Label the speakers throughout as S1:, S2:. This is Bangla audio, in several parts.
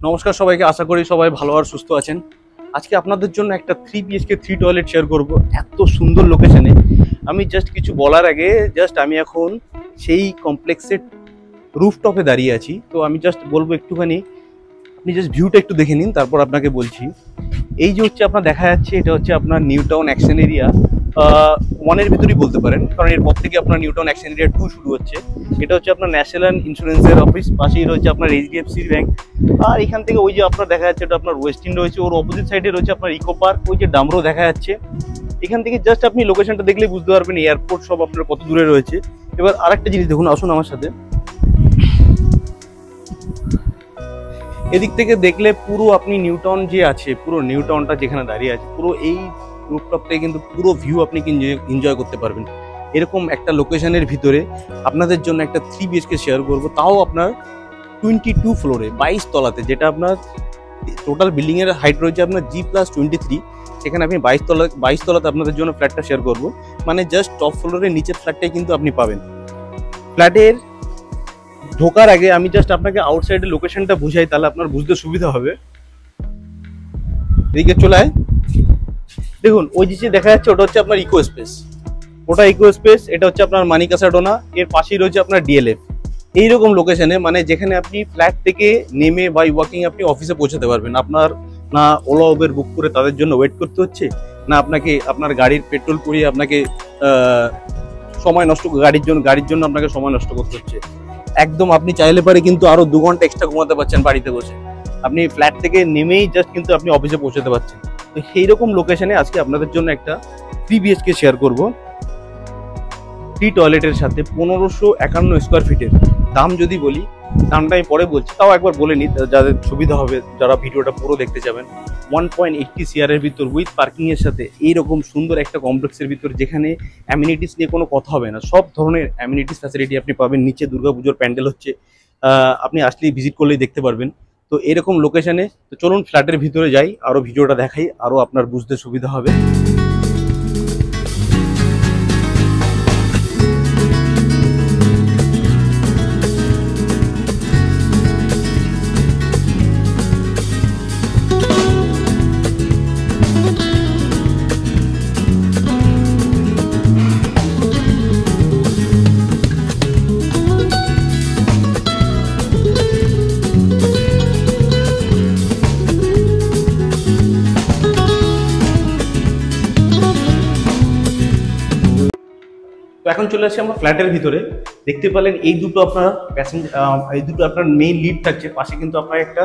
S1: নমস্কার সবাইকে, আশা করি সবাই ভালো আর সুস্থ আছেন। আজকে আপনাদের জন্য একটা 3 BHK 3 টয়লেট শেয়ার করব এত সুন্দর লোকেশনে। আমি জাস্ট কিছু বলার আগে আমি এখন সেই কমপ্লেক্সের রুফটপে দাঁড়িয়ে আছি। তো আমি জাস্ট বলবো একটুখানি আপনি জাস্ট ভিউটা একটু দেখে নিন, তারপর আপনাকে বলছি। এই যে হচ্ছে আপনার দেখা যাচ্ছে, এটা হচ্ছে আপনার নিউ টাউন অ্যাকশন এরিয়া 1-এর ভিতরেই বলতে পারেন, কারণ এরপর থেকে আপনার নিউ টাউন অ্যাকশন এরিয়া 2 শুরু হচ্ছে। এটা হচ্ছে আপনার ন্যাশনাল ইন্স্যুরেন্সের অফিস, পাশেই রয়েছে আপনার HDFC ব্যাংক। আর এখান থেকে ওই যে আপনার দেখা যাচ্ছে এটা আপনার ওয়েস্টিন রয়েছে, ওর অপোজিট সাইডে রয়েছে আপনার ইকো পার্ক, ওই যে ডামরো দেখা যাচ্ছে। এখান থেকে জাস্ট আপনি লোকেশনটা দেখলেই বুঝতে পারবেন এয়ারপোর্ট সব আপনার কত দূরে রয়েছে। এবার আরেকটা জিনিস দেখুন, আসুন আমার সাথে। এদিক থেকে দেখলে পুরো আপনি নিউ টাউন যে আছে, পুরো নিউ টাউনটা যেখানে দাঁড়িয়ে আছে, পুরো এই রুফটপ থেকে কিন্তু পুরো ভিউ আপনি এনজয় করতে পারবেন। এরকম একটা লোকেশনের ভিতরে আপনাদের জন্য একটা 3 BHK শেয়ার করবো, তাও আপনার 22 ফ্লোরে 22 তলাতে, যেটা আপনার টোটাল বিল্ডিং এর হাইট রয়েছে আপনার G+23। সেখানে আপনি 22 তলাতে আপনাদের জন্য ফ্ল্যাটটা শেয়ার করবো। মানে জাস্ট টপ ফ্লোরের নিচের ফ্ল্যাটটাই কিন্তু আপনি পাবেন। ফ্ল্যাটের ঢোকার আগে আমি জাস্ট আপনাকে আউটসাইডের লোকেশনটা বুঝাই, তাহলে আপনার বুঝতে সুবিধা হবে। এদিকে চলে আয়। দেখুন ওই যে দেখা যাচ্ছে ওটা হচ্ছে আপনার ইকো স্পেস, ওটা ইকো স্পেস। এটা হচ্ছে আপনার মানিকাসাডোনা, এর পাশেই রয়েছে আপনার DLF। এইরকম লোকেশনে, মানে যেখানে আপনি ফ্ল্যাট থেকে নেমে বাই ওয়াকিং আপনি অফিসে পৌঁছাতে পারবেন। আপনার না ওলা উবের বুক করে তাদের জন্য ওয়েট করতে হচ্ছে, না আপনাকে আপনার গাড়ির পেট্রোল পুড়িয়ে আপনাকে সময় নষ্ট, গাড়ির জন্য আপনাকে সময় নষ্ট করতে হচ্ছে। একদম আপনি চাইলে পারে কিন্তু আরো 2 ঘন্টা এক্সট্রা ঘুমাতে পারছেন বাড়িতে বসে। আপনি ফ্ল্যাট থেকে নেমেই জাস্ট কিন্তু আপনি অফিসে পৌঁছাতে পারছেন। তো সেইরকম লোকেশনে আজকে আপনাদের জন্য একটা 3 BHK শেয়ার করব, 3 টয়লেটের সাথে 1551 স্কোয়ার ফিটের। দাম যদি বলি, দামটা আমি পরে বলছি, তাও একবার বলে নিই যাদের সুবিধা হবে, যারা ভিডিওটা পুরো দেখতে যাবেন। 1.80 CR এর ভিতর উইথ পার্কিং এর সাথে এইরকম সুন্দর একটা কমপ্লেক্সের ভিতর, যেখানে অ্যামিনিটিস নিয়ে কোনো কথা হবে না। সব ধরনের অ্যামিনিটিস ফ্যাসিলিটি আপনি পাবেন। নিচে দুর্গাপুজোর প্যান্ডেল হচ্ছে, আপনি আসলেই ভিজিট করলেই দেখতে পারবেন। তো এরকম লোকেশনে তো চলুন ফ্ল্যাটের ভিতরে যাই, আরও ভিডিওটা দেখাই, আরও আপনার বুঝতে সুবিধা হবে। তো এখন চলে আসছি আমরা ফ্ল্যাটের ভিতরে। দেখতে পেলেন এই দুটো আপনার মেইন লিফট থাকছে, পাশে কিন্তু আপনার একটা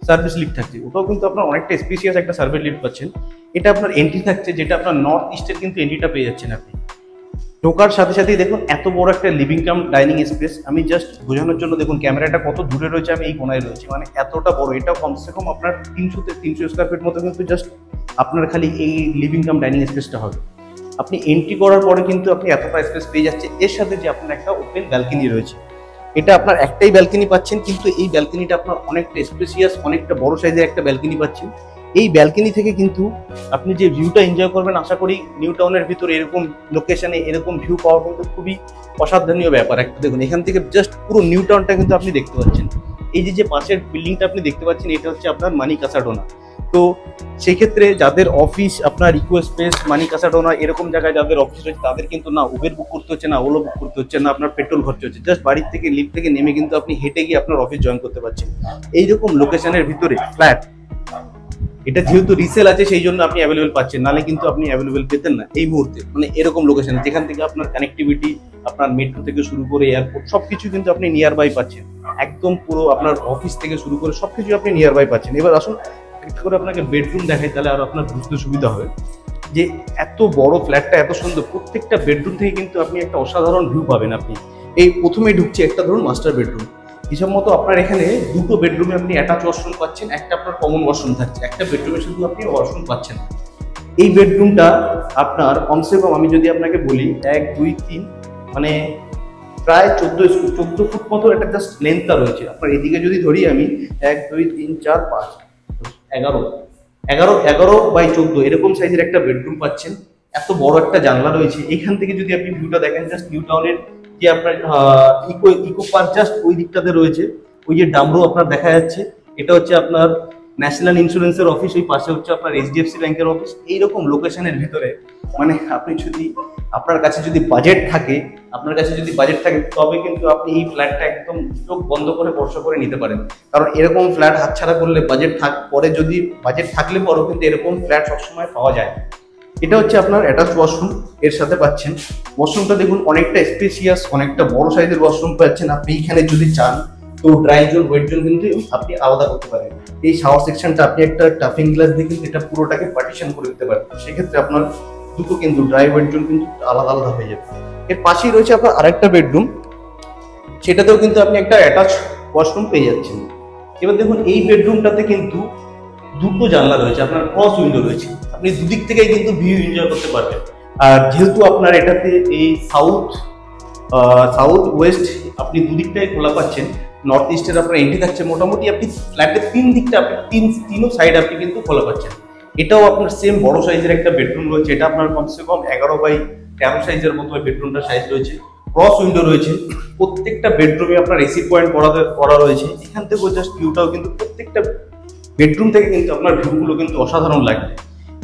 S1: সার্ভিস লিফট থাকছে। ওটাও কিন্তু আপনার অনেকটা স্পেসিয়াস একটা সার্ভিস লিফট পাচ্ছেন। এটা আপনার এন্ট্রি থাকছে, যেটা আপনার নর্থ ইস্টের কিন্তু এন্ট্রিটা পেয়ে যাচ্ছেন আপনি। ঢোকার সাথে সাথেই দেখুন এত বড় একটা লিভিং কাম ডাইনিং স্পেস। আমি জাস্ট বোঝানোর জন্য দেখুন ক্যামেরাটা কত দূরে রয়েছে, আমি এই কোনায় রয়েছি, মানে এতটা বড়। এটাও কমসে কম আপনার 300 স্কোয়ার ফিট মতো কিন্তু জাস্ট আপনার খালি এই লিভিং কাম ডাইনিং স্পেসটা হবে। আপনি এন্ট্রি করার পরে কিন্তু আপনি এতটা স্পেস পেয়ে যাচ্ছেন। এর সাথে যে আপনার একটা ওপেন ব্যালকনি রয়েছে, এটা আপনার একটাই ব্যালকনি পাচ্ছেন, কিন্তু এই ব্যালকনিটা আপনার অনেকটা স্পেসিয়াস, অনেকটা বড় সাইজের একটা ব্যালকনি পাচ্ছেন। এই ব্যালকনি থেকে কিন্তু আপনি যে ভিউটা এনজয় করবেন, আশা করি নিউ টাউনের ভিতরে এরকম লোকেশনে এরকম ভিউ পাওয়া কিন্তু খুবই অসাধারণীয় ব্যাপার একটা। দেখুন এখান থেকে জাস্ট পুরো নিউ টাউনটা কিন্তু আপনি দেখতে পাচ্ছেন। এই যে পাশের বিল্ডিংটা আপনি দেখতে পাচ্ছেন, এটা হচ্ছে আপনার মানিকাসাডোনা। তো সেক্ষেত্রে যাদের অফিস আপনার ইকো স্পেস মানিকাসাডোনা এরকম জায়গায় যাদের অফিস রয়েছে, তাদের কিন্তু না উবের বুক করতে হচ্ছে, না ওলো বুক করতে হচ্ছে, না আপনার পেট্রোল খরচ হচ্ছে। জাস্ট বাড়ির থেকে লিফট থেকে নেমে কিন্তু আপনি হেঁটে গিয়ে আপনার অফিস জয়েন করতে পারছেন। এইরকম লোকেশনের ভিতরে ফ্ল্যাট, এটা যেহেতু রিসেল আছে সেই জন্য আপনি অ্যাভেলেবেল পাচ্ছেন, নাহলে কিন্তু আপনি অ্যাভেলেবেল পেতেন না এই মুহূর্তে। মানে এরকম লোকেশনে যেখান থেকে আপনার কানেক্টিভিটি, আপনার মেট্রো থেকে শুরু করে এয়ারপোর্ট সবকিছু কিন্তু আপনি নিয়ার বাই পাচ্ছেন। একদম পুরো আপনার অফিস থেকে শুরু করে সবকিছু আপনি নিয়ার বাই পাচ্ছেন। এবার আসুন একটু করে আপনাকে বেডরুম দেখাই, তাহলে আর আপনার বুঝতে সুবিধা হবে যে এত বড় ফ্ল্যাটটা এত সুন্দর। প্রত্যেকটা বেডরুম থেকে কিন্তু আপনি একটা অসাধারণ ভিউ পাবেন। আপনি এই প্রথমেই ঢুকছে একটা ধরুন মাস্টার বেডরুম, হিসাব মতো আপনার এখানে দুটো বেডরুমে আপনি অ্যাটাচ ওয়াশরুম পাচ্ছেন, একটা আপনার কমন ওয়াশরুম থাকছে। একটা বেডরুমে শুধু আপনি ওয়াশরুম পাচ্ছেন। এই বেডরুমটা আপনার কমসে কম আমি যদি আপনাকে বলি 1, 2, 3 মানে প্রায় 14 ফুট মতো একটা জাস্ট লেন্থটা রয়েছে। আপনার এদিকে যদি ধরি আমি 1, 2, 3, 4, 5, 11 এরকম সাইজের একটা বেডরুম পাচ্ছেন। এত বড় একটা জানলা রয়েছে। এখান থেকে যদি আপনি ভিউটা দেখেন, জাস্ট নিউ টাউনের যে আপনার ইকো পার্ক জাস্ট ওই দিকটাতে রয়েছে, ওই যে ডামরো আপনার দেখা যাচ্ছে। এটা হচ্ছে আপনার ন্যাশনাল ইন্স্যুরেন্সের অফিস, ওই পাশে হচ্ছে আপনার HDFC ব্যাংকের অফিস। এইরকম লোকেশনের ভিতরে মানে আপনি যদি আপনার কাছে যদি বাজেট থাকে তবে কিন্তু আপনি এই ফ্ল্যাটটা একদম চোখ বন্ধ করে ভরসা করে নিতে পারেন। কারণ এরকম ফ্ল্যাট হাতছাড়া করলে পরে যদি বাজেট থাকলে পরেও কিন্তু এরকম ফ্ল্যাট সবসময় পাওয়া যায়। এটা হচ্ছে আপনার অ্যাটাচ ওয়াশরুম, এর সাথে পাচ্ছেন ওয়াশরুমটা দেখুন অনেকটা স্পেসিয়াস, অনেকটা বড় সাইজের ওয়াশরুম পাচ্ছেন। আপনি এখানে যদি চান তো ড্রাই জোন, ওয়েট জোন কিন্তু আপনি আলাদা করতে পারেন। এই শাওয়ার সেকশনটা আপনি একটা টাফিং গ্লাস দিয়ে কিন্তু এটা পুরোটাকে পার্টিশন করে দিতে পারেন। সেক্ষেত্রে আপনার দুটো কিন্তু ড্রাই ওয়েট জোন কিন্তু আলাদা আলাদা হয়ে যাবে। এর পাশেই রয়েছে আপনার আরেকটা বেডরুম, সেটাতেও কিন্তু আপনি একটা অ্যাটাচ ওয়াশরুম পেয়ে যাচ্ছেন। এবার দেখুন এই বেডরুমটাতে কিন্তু দুটো জানলা রয়েছে, আপনার ক্রস উইন্ডো রয়েছে, আপনি দুদিক থেকেই কিন্তু ভিউ এনজয় করতে পারবেন। আর যেহেতু আপনার এটাতে এই সাউথ ওয়েস্ট আপনি দুদিকটাই খোলা পাচ্ছেন, নর্থ ইস্টের আপনার এন্ট্রি থাকছে, মোটামুটি আপনি ফ্ল্যাটের তিনও সাইড আপনি কিন্তু খোলা পাচ্ছেন। এটাও আপনার সেম বড় সাইজের একটা বেডরুম রয়েছে, এটা আপনার কমসে কম 11x13 সাইজের মতো বেডরুমটা সাইজ রয়েছে। ক্রস উইন্ডো রয়েছে, প্রত্যেকটা বেডরুমে আপনার এসি পয়েন্ট করা রয়েছে। এখান থেকে জাস্ট ভিউটাও কিন্তু প্রত্যেকটা বেডরুম থেকে কিন্তু আপনার ভিউগুলো কিন্তু অসাধারণ লাগবে।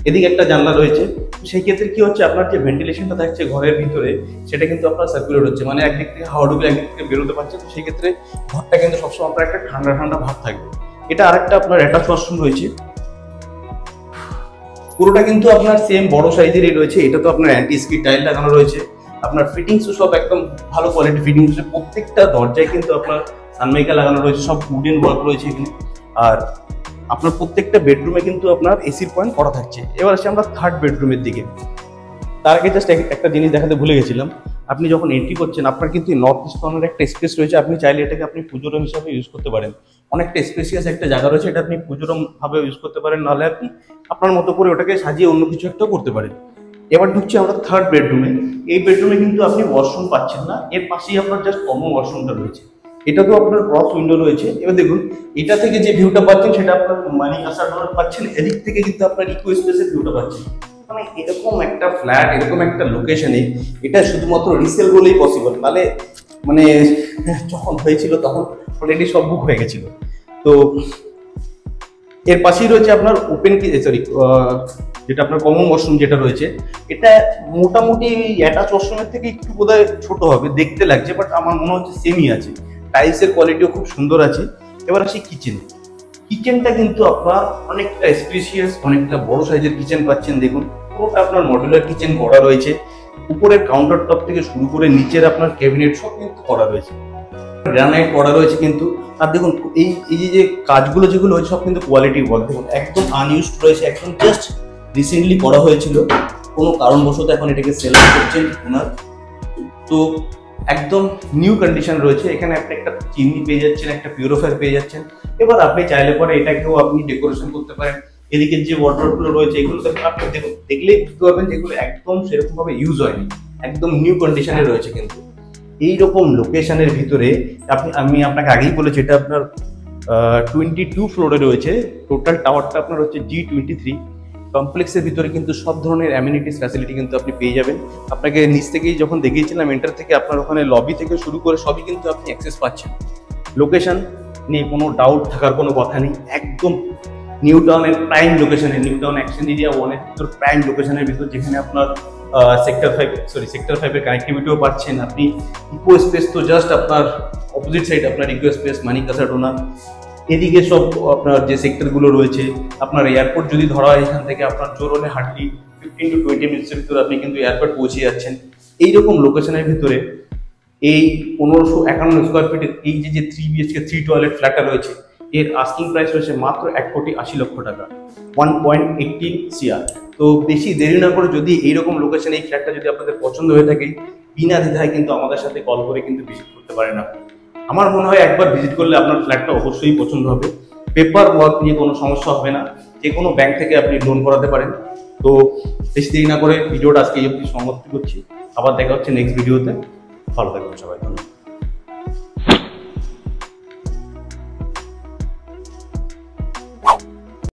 S1: এদিকে একটা জানলা রয়েছে, সেই ক্ষেত্রে কি হচ্ছে আপনার যে ভেন্টিলেশনটা থাকছে ঘরের ভিতরে সেটা কিন্তু আপনার সার্কুলেট হচ্ছে, মানে একদিক থেকে হাওয়া ঢুকলে একদিক থেকে বেরোতে পারছে। তো সেই ক্ষেত্রে ঘরটা কিন্তু সবসময় আপনার একটা ঠান্ডা ঠান্ডা ভাব থাকবে। এটা আরেকটা আপনার অ্যাটাচ ওয়াশরুম রয়েছে, পুরোটা কিন্তু আপনার সেম বড় সাইজেরই রয়েছে। এটা তো আপনার অ্যান্টি স্কিড টাইল লাগানো রয়েছে, আপনার ফিটিংসও সব একদম ভালো কোয়ালিটি ফিটিংস রয়েছে। প্রত্যেকটা দরজায় কিন্তু আপনার সানমাইকা লাগানো রয়েছে, সব উডেন ওয়ার্ক রয়েছে এখানে। আর আপনার প্রত্যেকটা বেডরুমে কিন্তু আপনার এসির পয়েন্ট করা থাকছে। এবার আসি আমরা থার্ড বেডরুমের দিকে। তার আগে জাস্ট একটা জিনিস দেখাতে ভুলে গেছিলাম, আপনি যখন এন্ট্রি করছেন আপনার কিন্তু নর্থ ইস্ট কর্নারে একটা স্পেস রয়েছে, আপনি চাইলে এটাকে আপনি পুজো রুম হিসাবে ইউজ করতে পারেন। অনেকটা স্পেসিয়াস একটা জায়গা রয়েছে, এটা আপনি পুজো রুম ভাবে ইউজ করতে পারেন, নাহলে আপনি আপনার মতো করে ওটাকে সাজিয়ে অন্য কিছু একটা করতে পারেন। এবার ঢুকছি আমরা থার্ড বেডরুমে। এই বেডরুমে কিন্তু আপনি ওয়াশরুম পাচ্ছেন না, এর পাশেই আপনার জাস্ট কমন ওয়াশরুমটা রয়েছে। এটাতেও আপনার ক্রস উইন্ডো রয়েছে। এবার দেখুন এটা থেকে যে ভিউটা পাচ্ছেন সেটা আপনার মানি আসার পাচ্ছেন, এদিক থেকে কিন্তু আপনার ইকো স্পেসের ভিউটা পাচ্ছেন। মানে এরকম একটা ফ্ল্যাট, এরকম একটা লোকেশনে এটা শুধুমাত্র রিসেল বলেই পসিবল, নাহলে মানে যখন হয়েছিল তখন অলরেডি সব বুক হয়ে গেছিল। তো এর পাশেই রয়েছে আপনার যেটা আপনার কমন ওয়াশরুম যেটা রয়েছে, এটা মোটামুটি অ্যাটাচ ওয়াশরুমের থেকে একটু বোধহয় ছোট হবে দেখতে লাগছে, বাট আমার মনে হচ্ছে সেমই আছে। টাইলসের কোয়ালিটিও খুব সুন্দর আছে। এবার আসি কিচেনটা কিন্তু আপনার অনেকটা স্পেসিয়াস, অনেকটা বড় সাইজের কিচেন পাচ্ছেন। দেখুন পুরোটা আপনার মডুলার কিচেন করা রয়েছে, উপরের কাউন্টার টপ থেকে শুরু করে নিচের আপনার ক্যাবিনেট সব কিন্তু করা রয়েছে, গ্রানাইট করা রয়েছে কিন্তু। আর দেখুন এই যে কাজগুলো যেগুলো হয়েছে সব কিন্তু কোয়ালিটি বল, দেখুন একদম আনইউজড রয়েছে, একদম জাস্ট রিসেন্টলি করা হয়েছিল, কোনো কারণবশত এখন এটাকে সেল করছেন ওনার। তো একদম নিউ কন্ডিশন রয়েছে। এখানে আপনি একটা চিমনি পেয়ে যাচ্ছেন, একটা পিউরিফায়ার পেয়ে যাচ্ছেন। এবার আপনি চাইলে পরে এটাকেও আপনি ডেকোরেশন করতে পারেন। এদিকে যে ওয়াটারগুলো রয়েছে এগুলো আপনি দেখলেই বুঝতে পারবেন যেগুলো একদম সেরকম ভাবে ইউজ হয়নি, একদম নিউ কন্ডিশনে রয়েছে। কিন্তু এইরকম লোকেশনের ভিতরে আমি আপনাকে আগেই বলেছি এটা আপনার 22 ফ্লোরে রয়েছে। টোটাল টাওয়ারটা আপনার হচ্ছে G23। কমপ্লেক্সের ভিতরে কিন্তু সব ধরনের অ্যামিনিটিস ফ্যাসিলিটি কিন্তু আপনি পেয়ে যাবেন। আপনাকে নিচ থেকেই যখন দেখিয়েছিলাম এন্টার থেকে আপনার ওখানে লবি থেকে শুরু করে সবই কিন্তু আপনি অ্যাক্সেস পাচ্ছেন। লোকেশন নিয়ে কোনো ডাউট থাকার কোনো কথা নেই, একদম নিউ টাউনের প্রাইম লোকেশনে, নিউ টাউন অ্যাকশন এরিয়া 1-এর ভিতর প্রাইম লোকেশনের ভিতর, যেখানে আপনার সেক্টর 5-এর কানেক্টিভিটিও পাচ্ছেন। আপনি ইকো স্পেস তো জাস্ট আপনার অপোজিট সাইড আপনার ইকো স্পেস মানিকাসাডোনা, এদিকে সব আপনার যে সেক্টরগুলো রয়েছে। আপনার এয়ারপোর্ট যদি ধরা হয় এখান থেকে আপনার জোর হলে হার্ডলি 15 to 20 মিনিটসের ভিতরে আপনি কিন্তু এয়ারপোর্ট পৌঁছে যাচ্ছেন। এইরকম লোকেশনের ভিতরে এই 1551 স্কোয়ার ফিটের এই যে 3 BHK 3 টয়লেট ফ্ল্যাটটা রয়েছে, এর আস্কিং প্রাইস রয়েছে মাত্র 1,80,00,000 টাকা, 1.80 CR। তো বেশি দেরি না করে যদি এইরকম লোকেশনে এই ফ্ল্যাটটা যদি আপনাদের পছন্দ হয়ে থাকে, বিনা দ্বিধায় কিন্তু আমাদের সাথে কল করে কিন্তু ভিজিট করতে পারেন আপনি। আমার মনে হয় একবার ভিজিট করলে আপনার ফ্ল্যাটটা অবশ্যই পছন্দ হবে। পেপার ওয়ার্ক নিয়ে কোনো সমস্যা হবে না, যে কোনো ব্যাংক থেকে আপনি লোন করাতে পারেন। তো বেশি দেরি না করে ভিডিওটা আজকে এই অবধি সমাপ্তি করছি, আবার দেখা হচ্ছে নেক্সট ভিডিওতে। ভালো থাকবেন সবাই।